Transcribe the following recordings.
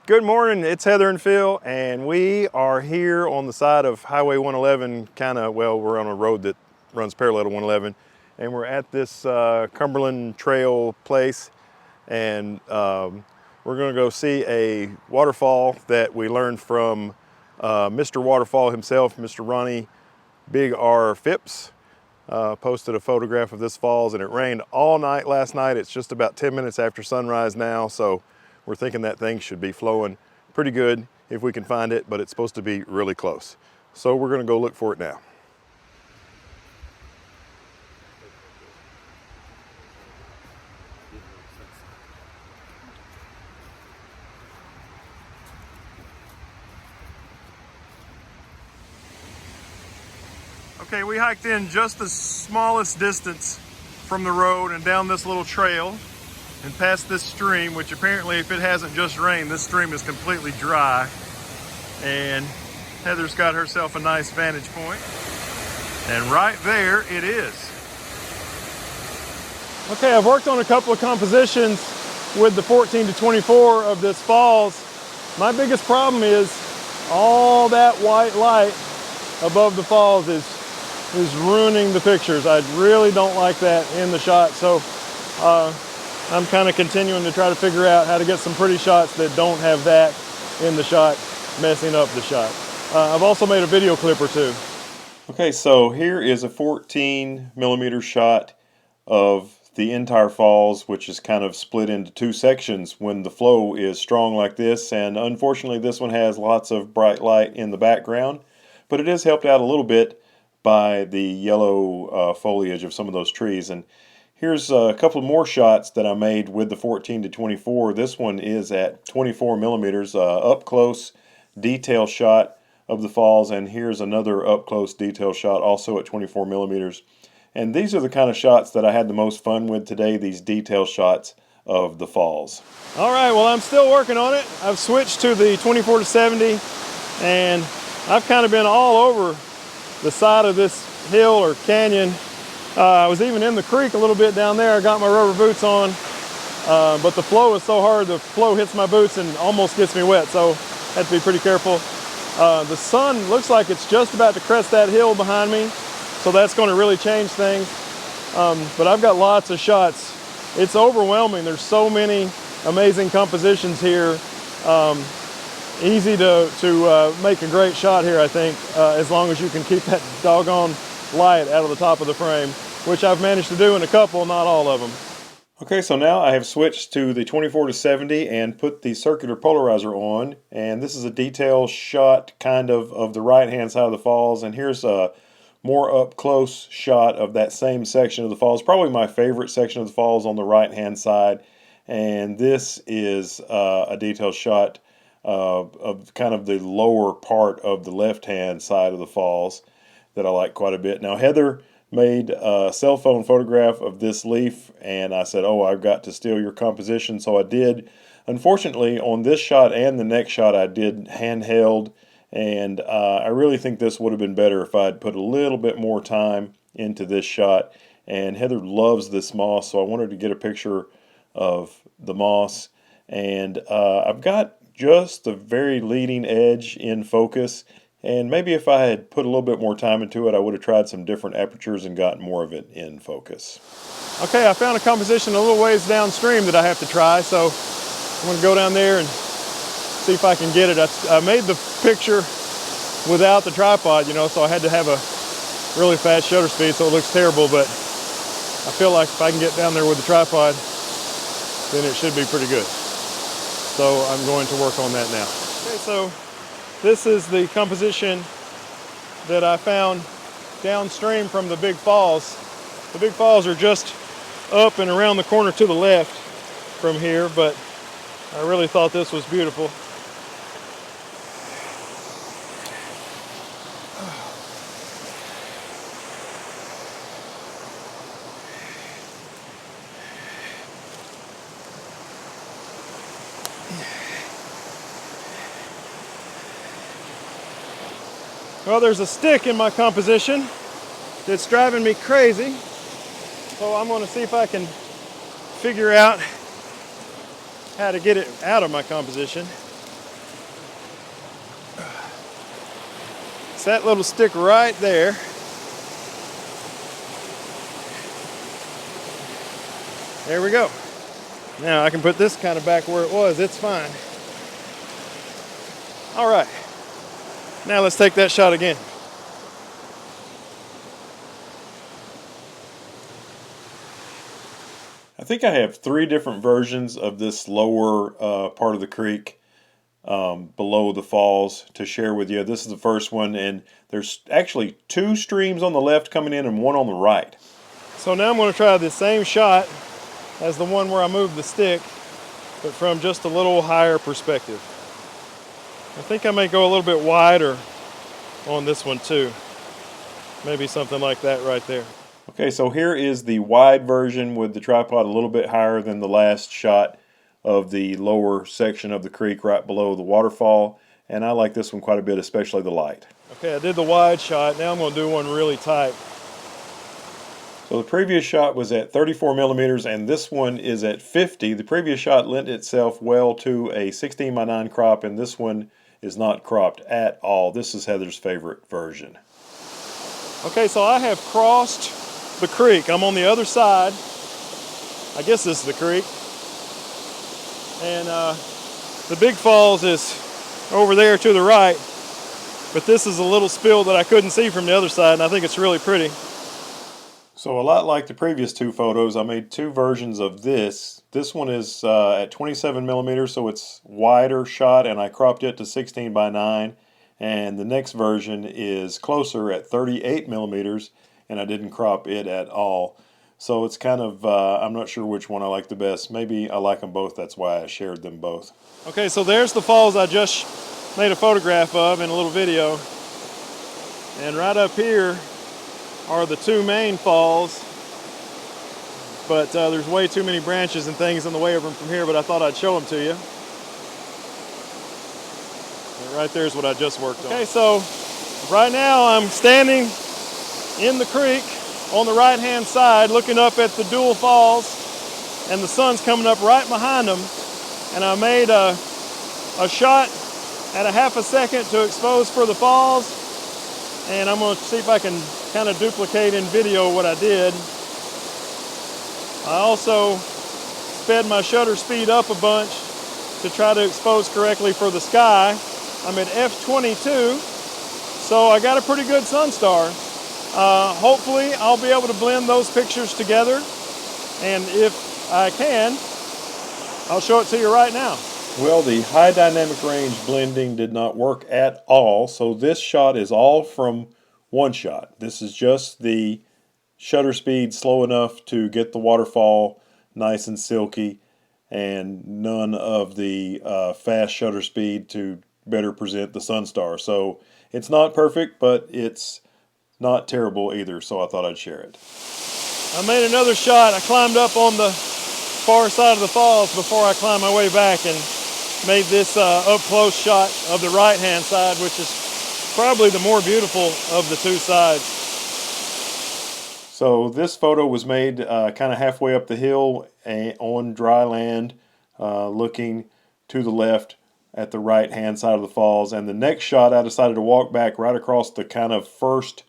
Good morning, it's Heather and Phil, and we are here on the side of Highway 111, we're on a road that runs parallel to 111, and we're at this Cumberland trail place, and we're gonna go see a waterfall that we learned from Mr. Waterfall himself, Mr. Ronnie Big R Phipps. Posted a photograph of this falls, and it rained all night last night. It's just about 10 minutes after sunrise now, so we're thinking that thing should be flowing pretty good if we can find it, but it's supposed to be really close. So we're gonna go look for it now. Okay, we hiked in just the smallest distance from the road and down this little trail and past this stream, which apparently, if it hasn't just rained, this stream is completely dry. And Heather's got herself a nice vantage point. And right there it is. Okay, I've worked on a couple of compositions with the 14 to 24 of this falls. My biggest problem is all that white light above the falls is ruining the pictures. I really don't like that in the shot. So I'm kind of continuing to try to figure out how to get some pretty shots that don't have that in the shot messing up the shot. I've also made a video clip or two. Okay, so here is a 14mm shot of the entire falls, which is kind of split into two sections when the flow is strong like this, and unfortunately this one has lots of bright light in the background, but it is helped out a little bit by the yellow foliage of some of those trees. And here's a couple more shots that I made with the 14 to 24. This one is at 24mm, up close detail shot of the falls, and here's another up close detail shot also at 24mm. And these are the kind of shots that I had the most fun with today, these detail shots of the falls. All right, well, I'm still working on it. I've switched to the 24 to 70, and I've kind of been all over the side of this hill or canyon. I was even in the creek a little bit down there. I got my rubber boots on, but the flow is so hard, the flow hits my boots and almost gets me wet, so I had to be pretty careful. The sun looks like it's just about to crest that hill behind me, so that's going to really change things. But I've got lots of shots. It's overwhelming. There's so many amazing compositions here. Easy to make a great shot here, I think, as long as you can keep that doggone light out of the top of the frame, which I've managed to do in a couple, not all of them. Okay, so now I have switched to the 24 to 70 and put the circular polarizer on, and this is a detail shot kind of the right hand side of the falls, and here's a more up close shot of that same section of the falls, probably my favorite section of the falls on the right hand side. And this is a detail shot of kind of the lower part of the left hand side of the falls that I like quite a bit. Now Heather made a cell phone photograph of this leaf, and I said, oh, I've got to steal your composition, so I did. Unfortunately, on this shot and the next shot I did handheld, and I really think this would have been better if I'd put a little bit more time into this shot. And Heather loves this moss, so I wanted to get a picture of the moss, and I've got just the very leading edge in focus, and maybe if I had put a little bit more time into it, I would have tried some different apertures and gotten more of it in focus. Okay, I found a composition a little ways downstream that I have to try, so I'm going to go down there and see if I can get it. I made the picture without the tripod, you know, so I had to have a really fast shutter speed, so it looks terrible, but I feel like if I can get down there with the tripod, then it should be pretty good. So I'm going to work on that now. Okay, so this is the composition that I found downstream from the big falls. The big falls are just up and around the corner to the left from here, but I really thought this was beautiful. Well, there's a stick in my composition that's driving me crazy, so I'm going to see if I can figure out how to get it out of my composition. It's that little stick right there. There we go. Now I can put this kind of back where it was. It's fine. All right. Now let's take that shot again. I think I have 3 different versions of this lower part of the creek below the falls to share with you. This is the first one, and there's actually 2 streams on the left coming in and 1 on the right. So now I'm going to try the same shot as the one where I moved the stick, but from just a little higher perspective. I think I may go a little bit wider on this one too. Maybe something like that right there. Okay, so here is the wide version with the tripod a little bit higher than the last shot of the lower section of the creek right below the waterfall, and I like this one quite a bit, especially the light. Okay, I did the wide shot. Now I'm going to do one really tight. So the previous shot was at 34 millimeters and this one is at 50. The previous shot lent itself well to a 16:9 crop, and this one is not cropped at all. This is Heather's favorite version. Okay, so I have crossed the creek. I'm on the other side. I guess this is the creek. And the big falls is over there to the right. But this is a little spill that I couldn't see from the other side, and I think it's really pretty. So a lot like the previous 2 photos, I made 2 versions of this. This one is at 27 millimeters, so it's wider shot, and I cropped it to 16:9. And the next version is closer at 38 millimeters, and I didn't crop it at all. So it's kind of, I'm not sure which one I like the best. Maybe I like them both, that's why I shared them both. Okay, so there's the falls I just made a photograph of in a little video. And right up here are the 2 main falls. But there's way too many branches and things in the way of them from here, but I thought I'd show them to you. And right there's what I just worked on. Okay, so right now I'm standing in the creek on the right hand side looking up at the dual falls, and the sun's coming up right behind them, and I made a shot at a half a second to expose for the falls, and I'm going to see if I can kind of duplicate in video what I did. I also sped my shutter speed up a bunch to try to expose correctly for the sky. I'm at f/22, so I got a pretty good sun star. Hopefully I'll be able to blend those pictures together, and if I can, I'll show it to you right now. Well, the high dynamic range blending did not work at all, so this shot is all from one shot. This is just the shutter speed slow enough to get the waterfall nice and silky, and none of the fast shutter speed to better present the sun star. So it's not perfect, but it's not terrible either, so I thought I'd share it. I made another shot. I climbed up on the far side of the falls before I climbed my way back and made this up close shot of the right hand side, which is probably the more beautiful of the 2 sides. So this photo was made kind of halfway up the hill on dry land, looking to the left at the right hand side of the falls. And the next shot I decided to walk back right across the kind of first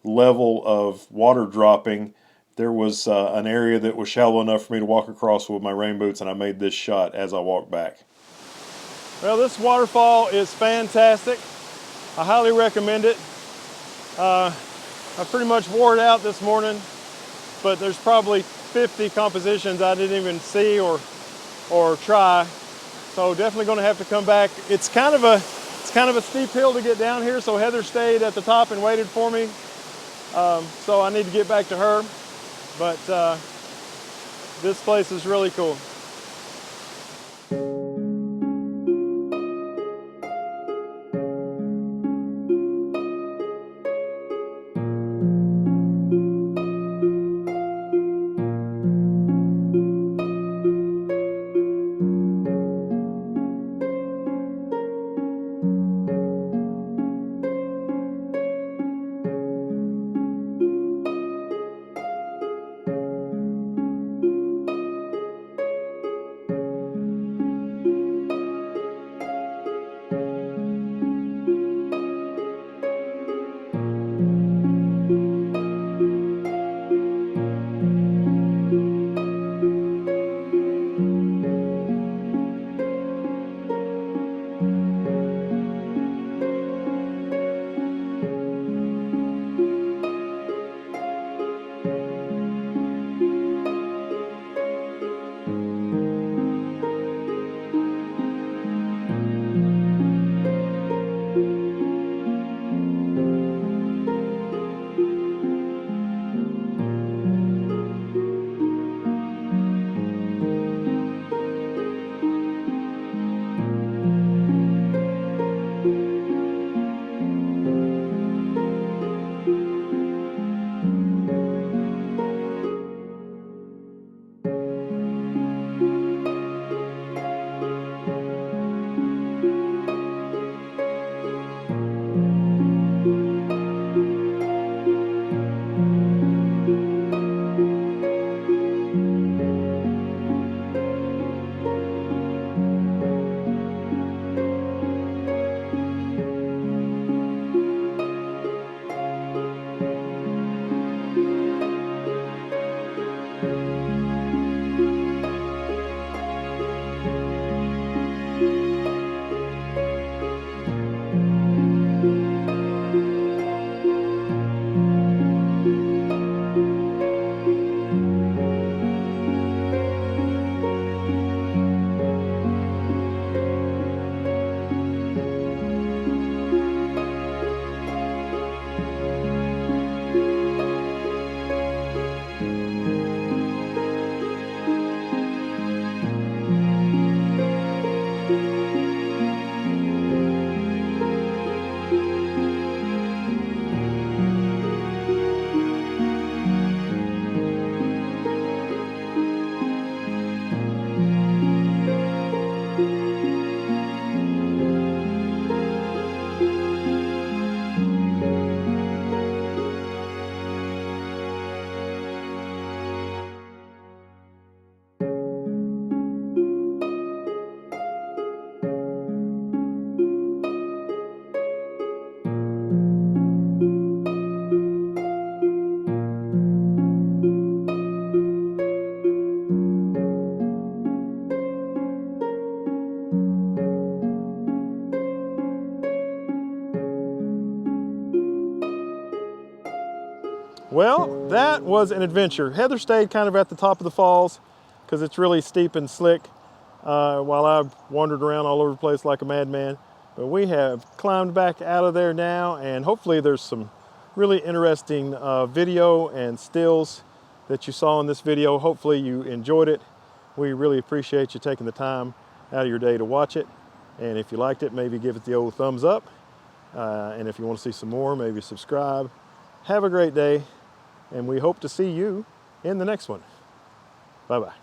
level of water dropping. There was an area that was shallow enough for me to walk across with my rain boots, and I made this shot as I walked back. Well, this waterfall is fantastic. I highly recommend it. I pretty much wore it out this morning, but there's probably 50 compositions I didn't even see or try. So definitely going to have to come back. It's kind of a steep hill to get down here, so Heather stayed at the top and waited for me. So I need to get back to her, but this place is really cool. Well, that was an adventure. Heather stayed kind of at the top of the falls because it's really steep and slick, while I wandered around all over the place like a madman. But we have climbed back out of there now, and hopefully there's some really interesting video and stills that you saw in this video. Hopefully you enjoyed it. We really appreciate you taking the time out of your day to watch it. And if you liked it, maybe give it the old thumbs up. And if you want to see some more, maybe subscribe. Have a great day, and we hope to see you in the next one. Bye-bye.